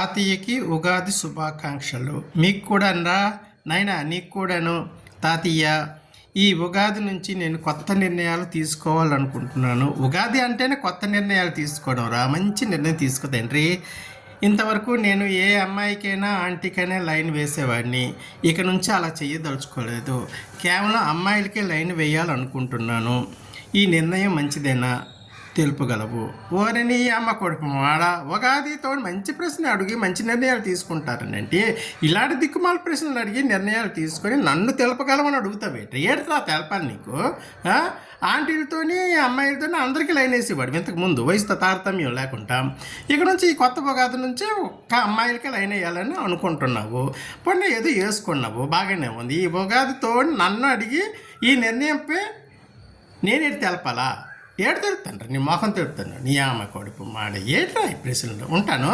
తాతయ్యకి ఉగాది శుభాకాంక్షలు. మీకు కూడానరా నాయనా, నీకు కూడాను. తాతయ్య, ఈ ఉగాది నుంచి నేను కొత్త నిర్ణయాలు తీసుకోవాలనుకుంటున్నాను. ఉగాది అంటేనే కొత్త నిర్ణయాలు తీసుకోవడం రా. మంచి నిర్ణయం తీసుకో తండ్రి. ఇంతవరకు నేను ఏ అమ్మాయికైనా ఆంటీకైనా లైన్ వేసేవాడిని. ఇక నుంచి అలా చెయ్యదలుచుకోలేదు. కేవలం అమ్మాయిలకే లైన్ వేయాలనుకుంటున్నాను. ఈ నిర్ణయం మంచిదేనా తెలుపగలవు? ఓరని అమ్మ కొడుకు వాడ, ఉగాదితో మంచి ప్రశ్న అడిగి మంచి నిర్ణయాలు తీసుకుంటారనంటే ఇలాంటి దిక్కుమాల ప్రశ్నలు అడిగి నిర్ణయాలు తీసుకొని నన్ను తెలపగలమని అడుగుతావేంటి? ఏడురా తెలపాలి నీకు? ఆంటీలతోని అమ్మాయిలతోని అందరికీ లైన్ వేసేవాడు ఇంతకు ముందు, వయసుతో తారతమ్యం లేకుండా. ఇక నుంచి ఈ కొత్త ఉగాది నుంచి ఒక్క అమ్మాయిలకే లైన్ వేయాలని అనుకుంటున్నావు. పొన్న ఏదో వేసుకున్నావు, బాగానే ఉంది. ఈ ఉగాదితో నన్ను అడిగి ఈ నిర్ణయంపై నేనేటి తెలపాలా? ఏడు తిరుగుతాను నీ మొహం తిరుగుతాను. నీ అమ్మ కొడుకు మాడ ఏట్రా ఈ ప్రశ్నలు. ఉంటాను.